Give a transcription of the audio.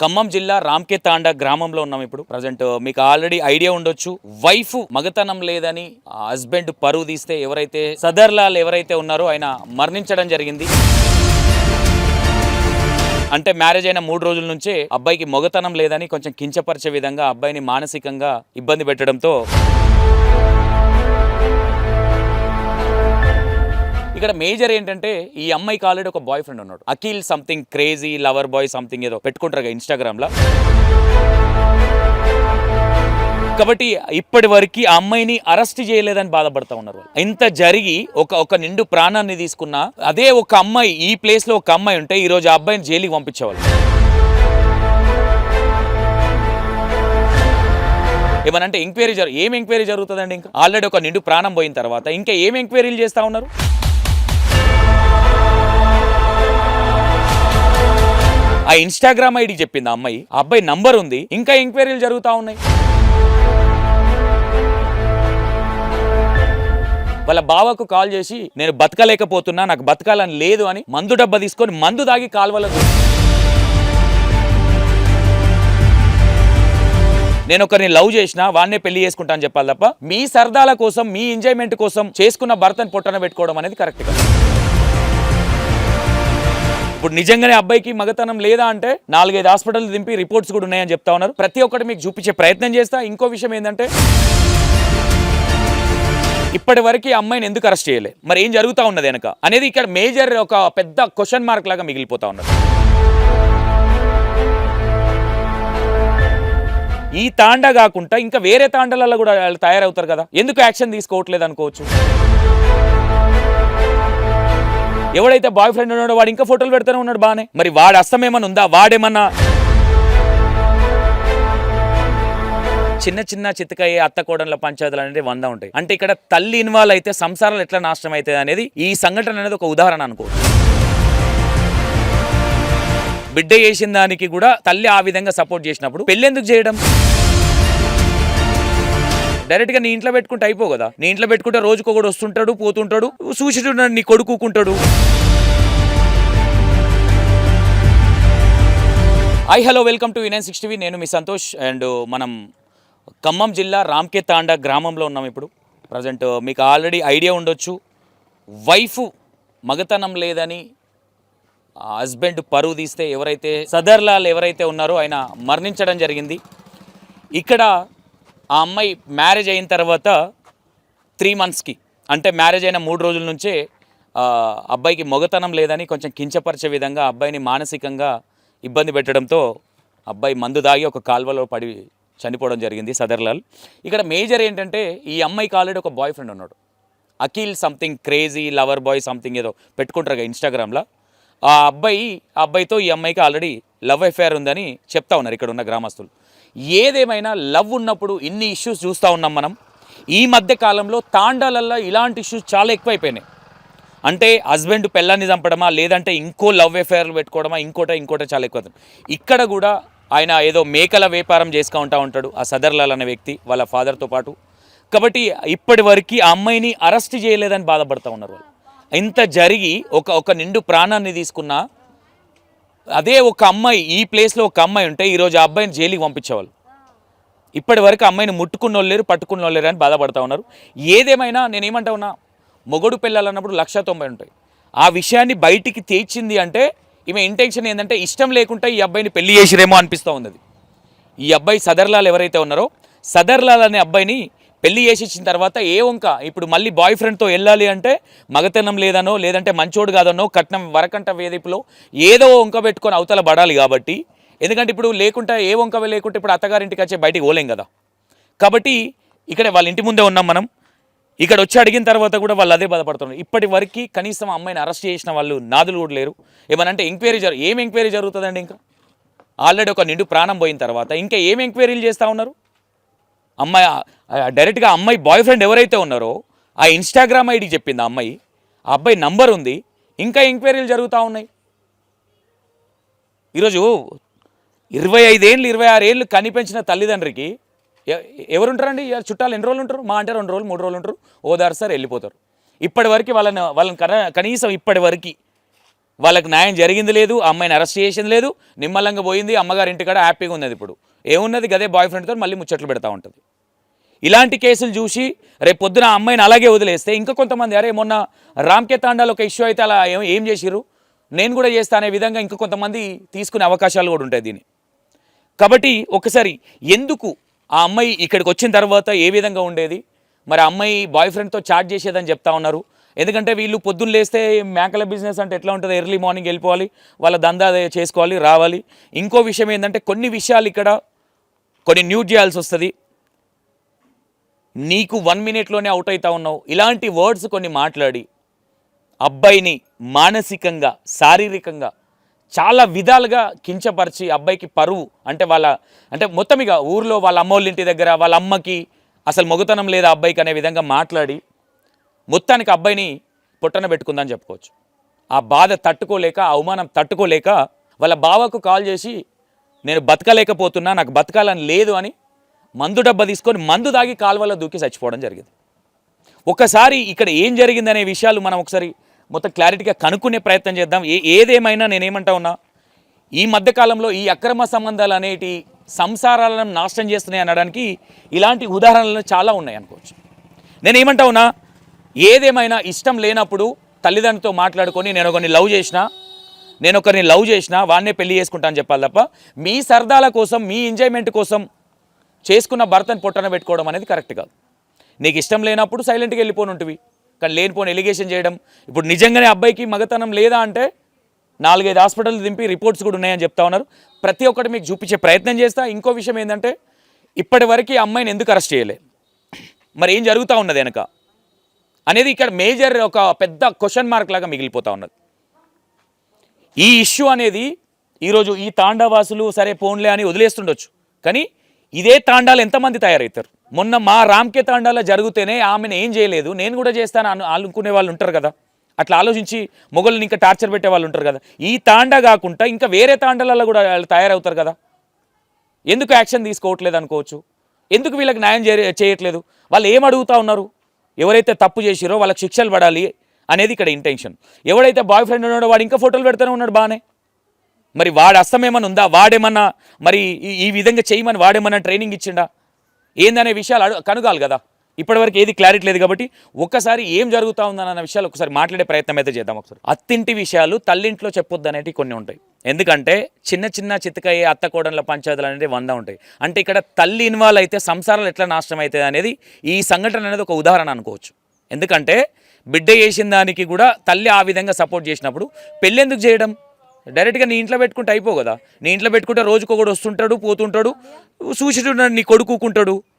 ఖమ్మం జిల్లా రామ్కేతాండ గ్రామంలో ఉన్నాం ఇప్పుడు ప్రజెంట్. మీకు ఆల్రెడీ ఐడియా ఉండొచ్చు. వైఫ్ మగతనం లేదని హస్బెండ్ పరువు తీస్తే ఎవరైతే సదర్లాల్ ఎవరైతే ఉన్నారో ఆయన మరణించడం జరిగింది. అంటే మ్యారేజ్ అయిన 3 రోజుల నుంచే అబ్బాయికి మొగతనం లేదని కొంచెం కించపరిచే విధంగా అబ్బాయిని మానసికంగా ఇబ్బంది పెట్టడంతో ఇక్కడ మేజర్ ఏంటంటే ఈ అమ్మాయికి ఆల్రెడీ ఒక బాయ్ ఫ్రెండ్ ఉన్నాడు. Akhil something crazy lover boy something ఏదో పెట్టుకుంటారు ఇన్స్టాగ్రామ్ లో. కాబట్టి ఇప్పటి వరకు ఆ అమ్మాయిని అరెస్ట్ చేయలేదని బాధపడతా ఉన్నారు. ఇంత జరిగి ఒక నిండు ప్రాణాన్ని తీసుకున్న అదే ఒక అమ్మాయి ఈ ప్లేస్ లో ఒక అమ్మాయి ఉంటే ఈ రోజు ఆ అబ్బాయిని జైలుకి పంపించేవాళ్ళు. ఏమనంటే ఏం ఎంక్వైరీ జరుగుతుందండి? ఇంకా ఆల్రెడీ ఒక నిండు ప్రాణం పోయిన తర్వాత ఇంకా ఏం ఎంక్వైరీలు చేస్తా ఉన్నారు? ఆ ఇన్స్టాగ్రామ్ ఐడి చెప్పింది ఆ అబ్బాయి నంబర్ ఉంది, ఇంకా ఎంక్వైరీలు జరుగుతూ ఉన్నాయి. వాళ్ళ బావకు కాల్ చేసి నేను బతకలేకపోతున్నా, నాకు బతకాలని లేదు అని మందు డబ్బా తీసుకొని మందు దాగి కాల్వలకు నేను ఒకరిని లవ్ చేసినా వాడినే పెళ్లి చేసుకుంటా అని చెప్పాలి తప్ప మీ సరదాల కోసం మీ ఎంజాయ్మెంట్ కోసం చేసుకున్న భర్తను పొట్టన పెట్టుకోవడం అనేది కరెక్ట్ కాదు. ఇప్పుడు నిజంగానే అబ్బాయికి మగతనం లేదా అంటే 4-5 హాస్పిటల్ దింపి రిపోర్ట్స్ కూడా ఉన్నాయని చెప్తా ఉన్నారు. ప్రతి ఒక్కటి మీకు చూపించే ప్రయత్నం చేస్తా. ఇంకో విషయం ఏంటంటే ఇప్పటి వరకు ఈ అమ్మాయిని ఎందుకు అరెస్ట్ చేయలే, మరి ఏం జరుగుతూ ఉన్నది వెనక అనేది ఇక్కడ మేజర్ ఒక పెద్ద క్వశ్చన్ మార్క్ లాగా మిగిలిపోతా ఉన్నది. ఈ తాండా కాకుండా ఇంకా వేరే తాండాలలో కూడా తయారవుతారు కదా, ఎందుకు యాక్షన్ తీసుకోవట్లేదు అనుకోవచ్చు. ఎవడైతే బాయ్ ఫ్రెండ్ ఉన్నాడో వాడు ఇంకా ఫోటోలు పెడతానే ఉన్నాడు బానే, మరి వాడు అస్తమేమన్నా ఉందా? వాడేమన్నా చిన్న చిత్తకయ్యే అత్త కోడన్ల పంచాయతీలు అనేది 100 ఉంటాయి. అంటే ఇక్కడ తల్లి ఇన్వాల్వ్ అయితే సంసారాలు ఎట్లా నాశనం అవుతుంది అనేది ఈ సంఘటన అనేది ఒక ఉదాహరణ అనుకో. బిడ్డ చేసిన దానికి కూడా తల్లి ఆ విధంగా సపోర్ట్ చేసినప్పుడు పెళ్ళి ఎందుకు చేయడం? డైరెక్ట్గా నీ ఇంట్లో పెట్టుకుంటే అయిపో కదా. నీ ఇంట్లో పెట్టుకుంటే రోజుకొకడు వస్తుంటాడు పోతుంటాడు, చూసిటున్నాడు నీ కొడుకుంటాడు. Hello welcome to V9 6TV. నేను మీ సంతోష్. అండ్ మనం ఖమ్మం జిల్లా రామ్కేతాండ గ్రామంలో ఉన్నాం ఇప్పుడు ప్రజెంట్. మీకు ఆల్రెడీ ఐడియా ఉండొచ్చు. వైఫ్ మగతనం లేదని హస్బెండ్ పరువు తీస్తే ఎవరైతే సదర్లాల్ ఎవరైతే ఉన్నారో ఆయన మరణించడం జరిగింది. ఇక్కడ ఆ అమ్మాయి మ్యారేజ్ అయిన తర్వాత 3 మంత్స్కి అంటే మ్యారేజ్ అయిన 3 రోజుల నుంచే అబ్బాయికి మొగతనం లేదని కొంచెం కించపరిచే విధంగా అబ్బాయిని మానసికంగా ఇబ్బంది పెట్టడంతో అబ్బాయి మందు దాగి ఒక కాల్వలో పడి చనిపోవడం జరిగింది సదర్లాల్. ఇక్కడ మేజర్ ఏంటంటే ఈ అమ్మాయికి ఆల్రెడీ ఒక బాయ్ ఫ్రెండ్ ఉన్నాడు. Akhil something crazy lover boy something ఏదో పెట్టుకుంటారు ఇన్స్టాగ్రామ్లో. ఆ అబ్బాయితో ఈ అమ్మాయికి ఆల్రెడీ లవ్ అఫేర్ ఉందని చెప్తా ఉన్నారు ఇక్కడ ఉన్న గ్రామస్తులు. ఏదేమైనా లవ్ ఉన్నప్పుడు ఇన్ని ఇష్యూస్ చూస్తూ ఉన్నాం మనం. ఈ మధ్య కాలంలో తాండాలల్లో ఇలాంటి ఇష్యూస్ చాలా ఎక్కువైపోయినాయి. అంటే హస్బెండ్ పెళ్ళాన్ని చంపడమా, లేదంటే ఇంకో లవ్ అఫేర్లు పెట్టుకోవడమా, ఇంకోట చాలా ఎక్కువ. ఇక్కడ కూడా ఆయన ఏదో మేకల వ్యాపారం చేసుకుంటూ ఉంటాడు ఆ సదర్లాల్ అనే వ్యక్తి వాళ్ళ ఫాదర్తో పాటు. కాబట్టి ఇప్పటి వరకు ఆ అమ్మాయిని అరెస్ట్ చేయలేదని బాధపడుతూ ఉన్నారు వాళ్ళు. ఇంత జరిగి ఒక నిండు ప్రాణాన్ని తీసుకున్న అదే ఒక అమ్మాయి ఈ ప్లేస్లో ఒక అమ్మాయి ఉంటే ఈరోజు ఆ అబ్బాయిని జైలుకి పంపించేవాళ్ళు. ఇప్పటి వరకు అమ్మాయిని ముట్టుకున్న వాళ్ళు లేరు, పట్టుకున్న వాళ్ళు లేరు అని బాధపడుతూ ఉన్నారు. ఏదేమైనా నేనేమంటా ఉన్నా, మొగడు పెళ్ళాలన్నప్పుడు 190 ఉంటాయి. ఆ విషయాన్ని బయటికి తెచ్చింది అంటే ఈమె ఇంటెన్షన్ ఏంటంటే ఇష్టం లేకుండా ఈ అబ్బాయిని పెళ్లి చేసిరేమో అనిపిస్తూ ఉన్నది. ఈ అబ్బాయి సదర్లాల్ ఎవరైతే ఉన్నారో సదర్లాల్ అనే అబ్బాయిని పెళ్లి చేసి ఇచ్చిన తర్వాత ఏ వంక ఇప్పుడు మళ్ళీ బాయ్ ఫ్రెండ్తో వెళ్ళాలి అంటే మగతనం లేదనో లేదంటే మంచోడు కాదనో కట్నం వరకంట వేధిపులో ఏదో వంక పెట్టుకొని అవతల పడాలి. కాబట్టి ఎందుకంటే ఇప్పుడు లేకుండా ఏ వంక లేకుంటే ఇప్పుడు అత్తగారింటికి వచ్చే బయటికి పోలేం కదా. కాబట్టి ఇక్కడ వాళ్ళ ఇంటి ముందే ఉన్నాం మనం. ఇక్కడ వచ్చి అడిగిన తర్వాత కూడా వాళ్ళు అదే బాధపడుతున్నారు. ఇప్పటి వరకు కనీసం అమ్మాయిని అరెస్ట్ చేసిన వాళ్ళు నాదులు కూడా లేరు. ఏమనంటే ఏం ఎంక్వైరీ జరుగుతుందండి? ఇంకా ఆల్రెడీ ఒక నిండు ప్రాణం పోయిన తర్వాత ఇంకా ఏం ఎంక్వైరీలు చేస్తూ ఉన్నారు? అమ్మాయి డైరెక్ట్గా అమ్మాయి బాయ్ ఫ్రెండ్ ఎవరైతే ఉన్నారో ఆ ఇన్స్టాగ్రామ్ ఐడి చెప్పింది ఆ అబ్బాయి నంబర్ ఉంది, ఇంకా ఎంక్వైరీలు జరుగుతూ ఉన్నాయి. ఈరోజు 25 ఏళ్ళు 26 ఏళ్ళు కనిపెంచిన తల్లిదండ్రికి ఎవరుంటారండి? చుట్టాలు ఎన్ని రోజులు ఉంటారు? మా అంటే 2 రోజులు 3 రోజులు ఉంటారు, ఓదారు సార్ వెళ్ళిపోతారు. ఇప్పటి వరకు వాళ్ళని కనీసం ఇప్పటి వరకు వాళ్ళకి న్యాయం జరిగింది లేదు, ఆ అమ్మాయిని అరెస్ట్ చేసింది లేదు, నిమ్మలంగా పోయింది, అమ్మగారి ఇంటికాడ హ్యాపీగా ఉన్నది. ఇప్పుడు ఏమున్నది, గదే బాయ్ ఫ్రెండ్తో మళ్ళీ ముచ్చట్లు పెడతా ఉంటుంది. ఇలాంటి కేసులు చూసి రేపు పొద్దున ఆ అమ్మాయిని అలాగే వదిలేస్తే ఇంకా కొంతమంది అరే మొన్న రామ్కే తాండాలో ఒక ఇష్యూ అయితే అలా ఏం చేసిర్రు, నేను కూడా చేస్తా అనే విధంగా ఇంకా కొంతమంది తీసుకునే అవకాశాలు కూడా ఉంటాయి దీన్ని. కాబట్టి ఒకసారి ఎందుకు ఆ అమ్మాయి ఇక్కడికి వచ్చిన తర్వాత ఏ విధంగా ఉండేది, మరి ఆ అమ్మాయి బాయ్ ఫ్రెండ్తో చాట్ చేసేదని చెప్తా ఉన్నారు. ఎందుకంటే వీళ్ళు పొద్దున్న లేస్తే మేకల బిజినెస్ అంటే ఎట్లా ఉంటుంది, ఎర్లీ మార్నింగ్ వెళ్ళిపోవాలి, వాళ్ళ దందా చేసుకోవాలి, రావాలి. ఇంకో విషయం ఏంటంటే కొన్ని విషయాలు ఇక్కడ కొన్ని న్యూట్ చేయాల్సి వస్తుంది. నీకు 1 మినిట్లోనే అవుట్ అవుతా ఉన్నావు, ఇలాంటి వర్డ్స్ కొన్ని మాట్లాడి అబ్బాయిని మానసికంగా శారీరకంగా చాలా విధాలుగా కించపరిచి అబ్బాయికి పరువు అంటే మొత్తం ఇక ఊర్లో వాళ్ళ అమ్మోళ్ళ ఇంటి దగ్గర వాళ్ళ అమ్మకి అసలు మొగతనం లేదా అబ్బాయికి అనే విధంగా మాట్లాడి మొత్తానికి అబ్బాయిని పొట్టన పెట్టుకుందని చెప్పుకోవచ్చు. ఆ బాధ తట్టుకోలేక, ఆ అవమానం తట్టుకోలేక వాళ్ళ బావకు కాల్ చేసి నేను బతకలేకపోతున్నా, నాకు బతకాలని లేదు అని మందు డబ్బా తీసుకొని మందు దాగి కాలువలో దూకి చచ్చిపోవడం జరిగింది. ఒకసారి ఇక్కడ ఏం జరిగిందనే విషయాలు మనం ఒకసారి మొత్తం క్లారిటీగా కనుక్కునే ప్రయత్నం చేద్దాం. ఏదేమైనా నేనేమంటా ఉన్నా, ఈ మధ్యకాలంలో ఈ అక్రమ సంబంధాలు అనేటి సంసారాలను నాశనం చేస్తున్నాయి అనడానికి ఇలాంటి ఉదాహరణలు చాలా ఉన్నాయి అనుకోవచ్చు. నేనేమంటా ఉన్నా, ఏదేమైనా ఇష్టం లేనప్పుడు తల్లిదండ్రులతో మాట్లాడుకొని నేను ఒకరిని లవ్ చేసినా వాడినే పెళ్లి చేసుకుంటా అని చెప్పాలి తప్ప మీ సరదాల కోసం, మీ ఎంజాయ్మెంట్ కోసం చేసుకున్న భర్తను పొట్టన పెట్టుకోవడం అనేది కరెక్ట్ కాదు. నీకు ఇష్టం లేనప్పుడు సైలెంట్గా వెళ్ళిపోను ఉంటుంది, కానీ లేనిపోని ఎలిగేషన్ చేయడం. ఇప్పుడు నిజంగానే అబ్బాయికి మగతనం లేదా అంటే 4-5 హాస్పిటల్ దింపి రిపోర్ట్స్ కూడా ఉన్నాయని చెప్తా ఉన్నారు. ప్రతి ఒక్కటి మీకు చూపించే ప్రయత్నం చేస్తా. ఇంకో విషయం ఏంటంటే ఇప్పటి వరకు అమ్మాయిని ఎందుకు అరెస్ట్ చేయలే, మరి ఏం జరుగుతూ ఉన్నది వెనక అనేది ఇక్కడ మేజర్ ఒక పెద్ద క్వశ్చన్ మార్క్ లాగా మిగిలిపోతూ ఉన్నది. ఈ ఇష్యూ అనేది ఈరోజు ఈ తాండావాసులు సరే పోన్లే అని వదిలేస్తుండొచ్చు, కానీ ఇదే తాండాలు ఎంతమంది తయారవుతారు. మొన్న మా రామ్కే తాండాలో జరిగితేనే ఆమెను ఏం చేయలేదు, నేను కూడా చేస్తాను అనుకునే వాళ్ళు ఉంటారు కదా. అట్లా ఆలోచించి మొగల్ని ఇంకా టార్చర్ పెట్టే వాళ్ళు ఉంటారు కదా. ఈ తాండా కాకుండా ఇంకా వేరే తాండాలలో కూడా వాళ్ళు తయారవుతారు కదా. ఎందుకు యాక్షన్ తీసుకోవట్లేదు అనుకోవచ్చు, ఎందుకు వీళ్ళకి న్యాయం చేయట్లేదు. వాళ్ళు ఏం అడుగుతూ ఉన్నారు, ఎవరైతే తప్పు చేసిరో వాళ్ళకి శిక్షలు పడాలి అనేది ఇక్కడ ఇంటెన్షన్. ఎవడైతే బాయ్ ఫ్రెండ్ ఉన్నాడో వాడు ఇంకా ఫోటోలు పెడతానే ఉన్నాడు బాగానే, మరి వాడు అస్తమేమన్నా ఉందా, వాడేమన్నా మరి ఈ విధంగా చేయమని వాడేమన్నా ట్రైనింగ్ ఇచ్చిండా ఏందనే విషయాలు కనుగాలి కదా. ఇప్పటివరకు ఏది క్లారిటీ లేదు. కాబట్టి ఒక్కసారి ఏం జరుగుతూ ఉందన్న విషయాలు ఒకసారి మాట్లాడే ప్రయత్నం అయితే చేద్దాం. ఒకసారి అత్తింటి విషయాలు తల్లింట్లో చెప్పొద్దు అనేటివి కొన్ని ఉంటాయి. ఎందుకంటే చిన్న చిన్న చితకయ్యే అత్త కోడళ్ళ పంచాయతీలు అనేది 100 ఉంటాయి. అంటే ఇక్కడ తల్లి ఇన్వాల్వ్ అయితే సంసారాలు ఎట్లా నాశనం అవుతుంది అనేది ఈ సంఘటన అనేది ఒక ఉదాహరణ అనుకోవచ్చు. ఎందుకంటే బిడ్డ చేసిన దానికి కూడా తల్లి ఆ విధంగా సపోర్ట్ చేసినప్పుడు పెళ్ళి ఎందుకు చేయడం, డైరెక్ట్గా నీ ఇంట్లో పెట్టుకుంటే అయిపో కదా. నీ ఇంట్లో పెట్టుకుంటే రోజుకొకడు వస్తుంటాడు పోతుంటాడు, చూసిటుంటాడు, నీ కొడుకుంటాడు,